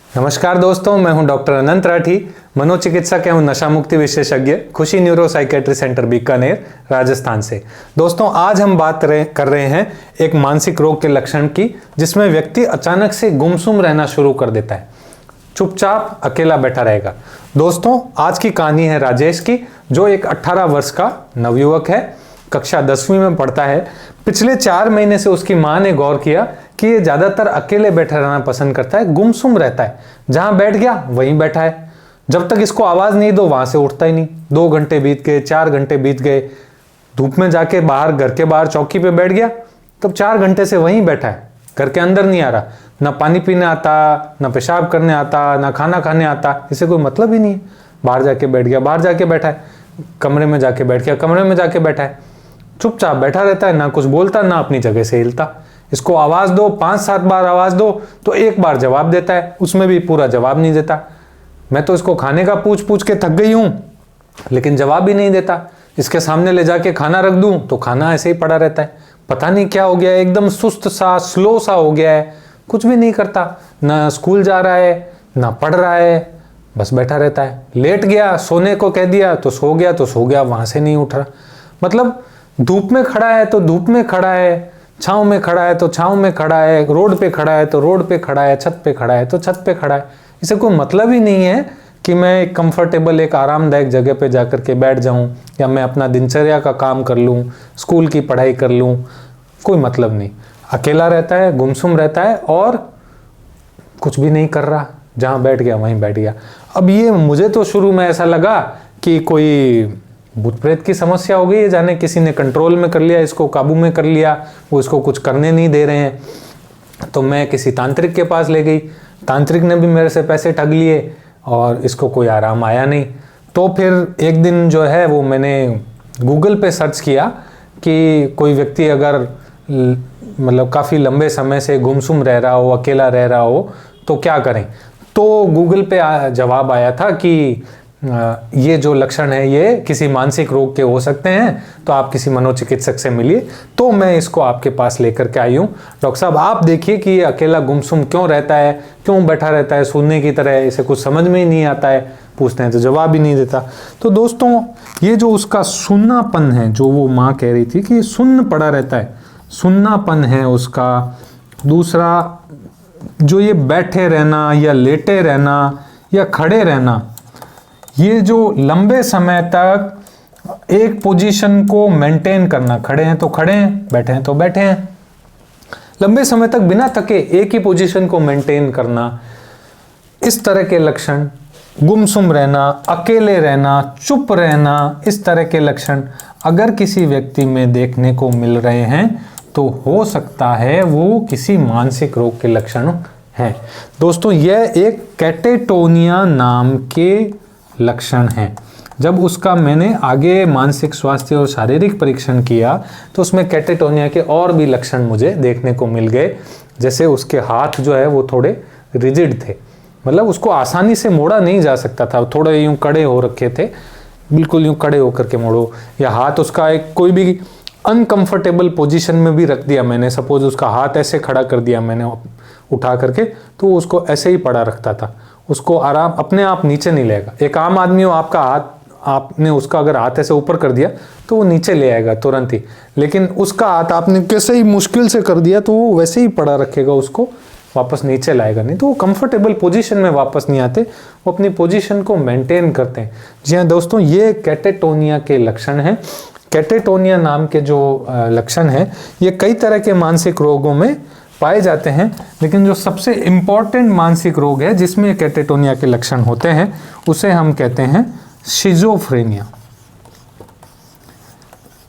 नमस्कार दोस्तों, मैं हूं डॉक्टर अनंत राठी, मनोचिकित्सक एवं नशा मुक्ति विशेषज्ञ, खुशी neuro psychiatry centre Bikaner, Rajasthan से। दोस्तों, आज हम बात कर रहे हैं एक मानसिक रोग के लक्षण की, जिसमें व्यक्ति अचानक से गुमसुम रहना शुरू कर देता है, चुपचाप अकेला बैठा रहेगा। दोस्तों, आज की कहानी है राजेश की, जो एक 18 वर्ष का नवयुवक है, कक्षा 10वीं में पढ़ता है। पिछले 4 महीने से उसकी माँ ने गौर किया कि ये ज्यादातर अकेले बैठा रहना पसंद करता है, गुमसुम रहता है, जहां बैठ गया वहीं बैठा है। जब तक इसको आवाज नहीं दो वहां से उठता ही नहीं। 2 घंटे बीत गए, 4 घंटे बीत गए, धूप में जाके बाहर, घर के बाहर चौकी पे बैठ गया, तब 4 घंटे से वहीं बैठा है, घर के अंदर नहीं आ रहा। ना पानी पीने आता, ना पेशाब करने आता, ना खाना खाने आता, इसे कोई मतलब ही नहीं है। बाहर जाके बैठ गया, बाहर जाके बैठा है, कमरे में जाके बैठ गया, कमरे में जाके बैठा है, चुपचाप बैठा रहता है, ना कुछ बोलता, ना अपनी जगह से हिलता। इसको आवाज दो, 5-7 बार आवाज दो तो 1 बार जवाब देता है, उसमें भी पूरा जवाब नहीं देता। मैं तो इसको खाने का पूछ पूछ के थक गई हूं, लेकिन जवाब भी नहीं देता। इसके सामने ले जाके खाना रख दूं तो खाना ऐसे ही पड़ा रहता है। पता नहीं क्या हो गया है, एकदम सुस्त सा, स्लो सा हो गया है, कुछ भी नहीं करता। ना स्कूल जा रहा है, ना पढ़ रहा है, बस बैठा रहता है। लेट गया, सोने को कह दिया तो सो गया, वहां से नहीं उठ रहा। मतलब धूप में खड़ा है तो धूप में खड़ा है, छांव में खड़ा है तो छांव में खड़ा है, रोड पे खड़ा है तो रोड पे खड़ा है, छत पे खड़ा है तो छत पे खड़ा है। इसे कोई मतलब ही नहीं है कि मैं एक कंफर्टेबल, एक आरामदायक जगह पे जाकर के बैठ जाऊं, या मैं अपना दिनचर्या का काम कर लूं, स्कूल की पढ़ाई कर लूं। कोई मतलब नहीं, अकेला रहता है, गुमसुम रहता है और कुछ भी नहीं कर रहा, जहां बैठ गया वहीं बैठ गया। अब ये मुझे तो शुरू में ऐसा लगा कि कोई भूत प्रेत की समस्या हो गई है, जाने किसी ने कंट्रोल में कर लिया, इसको काबू में कर लिया, वो इसको कुछ करने नहीं दे रहे हैं। तो मैं किसी तांत्रिक के पास ले गई, तांत्रिक ने भी मेरे से पैसे ठग लिए और इसको कोई आराम आया नहीं। तो फिर एक दिन जो है वो मैंने गूगल पे सर्च किया कि कोई व्यक्ति अगर मतलब काफ़ी लंबे समय से गुमसुम रह रहा हो, अकेला रह रहा हो, तो क्या करें। तो गूगल पे जवाब आया था कि ये जो लक्षण है ये किसी मानसिक रोग के हो सकते हैं, तो आप किसी मनोचिकित्सक से मिलिए। तो मैं इसको आपके पास लेकर के आई हूँ। डॉक्टर साहब, आप देखिए कि ये अकेला गुमसुम क्यों रहता है, क्यों बैठा रहता है शून्य की तरह, इसे कुछ समझ में ही नहीं आता है, पूछते हैं तो जवाब ही नहीं देता। तो दोस्तों, ये जो उसका सुन्नापन है, जो वो माँ कह रही थी कि सुन्न पड़ा रहता है, सुन्नापन है उसका। दूसरा, जो ये बैठे रहना या लेटे रहना या खड़े रहना, ये जो लंबे समय तक एक पोजीशन को मेंटेन करना, खड़े हैं तो खड़े हैं, बैठे हैं तो बैठे हैं, लंबे समय तक बिना थके एक ही पोजीशन को मेंटेन करना, इस तरह के लक्षण, गुमसुम रहना, अकेले रहना, चुप रहना, इस तरह के लक्षण अगर किसी व्यक्ति में देखने को मिल रहे हैं तो हो सकता है वो किसी मानसिक रोग के लक्षण हैं। दोस्तों, यह एक कैटेटोनिया नाम के लक्षण हैं। जब उसका मैंने आगे मानसिक स्वास्थ्य और शारीरिक परीक्षण किया तो उसमें कैटेटोनिया के और भी लक्षण मुझे देखने को मिल गए। जैसे उसके हाथ जो है वो थोड़े रिजिड थे, मतलब उसको आसानी से मोड़ा नहीं जा सकता था, थोड़े यूं कड़े हो रखे थे, बिल्कुल यूं कड़े होकर के मोड़ो, या हाथ उसका एक कोई भी अनकंफर्टेबल पोजीशन में भी रख दिया मैंने, सपोज उसका हाथ ऐसे खड़ा कर दिया मैंने उठा करके, तो उसको ऐसे ही पड़ा रखता था, उसको आराम अपने आप नीचे नहीं लेगा। एक आम आदमी हो, आपका हाथ, आपने उसका अगर हाथ ऐसे ऊपर कर दिया तो वो नीचे ले आएगा तुरंत ही, लेकिन उसका हाथ आपने कैसे ही मुश्किल से कर दिया तो वो वैसे ही पड़ा रखेगा, उसको वापस नीचे लाएगा नहीं। तो वो कंफर्टेबल पोजीशन में वापस नहीं आते, वो अपनी पोजीशन को मेंटेन करते हैं। जी हाँ दोस्तों, ये कैटेटोनिया के लक्षण हैं। कैटेटोनिया नाम के जो लक्षण हैं ये कई तरह के मानसिक रोगों में पाए जाते हैं, लेकिन जो सबसे इम्पॉर्टेंट मानसिक रोग है जिसमें कैटेटोनिया के लक्षण होते हैं उसे हम कहते हैं शिजोफ्रेनिया।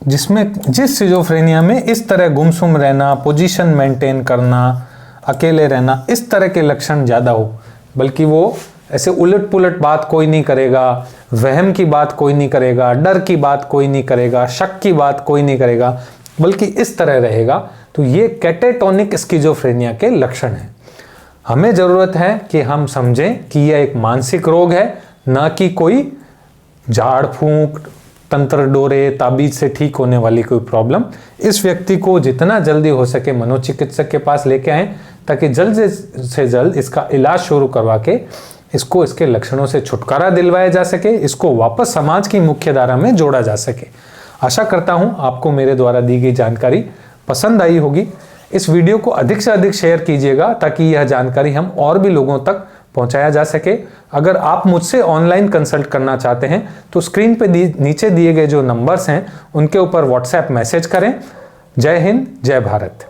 जिस शिजोफ्रेनिया में इस तरह गुमसुम रहना, पोजीशन मेंटेन करना, अकेले रहना, इस तरह के लक्षण ज़्यादा हो, बल्कि वो ऐसे उलट पुलट बात कोई नहीं करेगा, वहम की बात कोई नहीं करेगा, डर की बात कोई नहीं करेगा, शक की बात कोई नहीं करेगा, बल्कि इस तरह रहेगा, तो ये कैटेटोनिक स्किजोफ्रेनिया के लक्षण हैं। हमें जरूरत है कि हम समझें कि यह एक मानसिक रोग है, ना कि कोई झाड़ फूंक, तंत्र डोरे, ताबीज से ठीक होने वाली कोई प्रॉब्लम। इस व्यक्ति को जितना जल्दी हो सके मनोचिकित्सक के पास लेके आएं, ताकि जल्द से जल्द इसका इलाज शुरू करवा के इसको इसके लक्षणों से छुटकारा दिलवाया जा सके, इसको वापस समाज की मुख्य धारा में जोड़ा जा सके। आशा करता हूं आपको मेरे द्वारा दी गई जानकारी पसंद आई होगी। इस वीडियो को अधिक से अधिक शेयर कीजिएगा ताकि यह जानकारी हम और भी लोगों तक पहुंचाया जा सके। अगर आप मुझसे ऑनलाइन कंसल्ट करना चाहते हैं तो स्क्रीन पे नीचे दिए गए जो नंबर्स हैं उनके ऊपर व्हाट्सएप मैसेज करें। जय हिंद, जय भारत।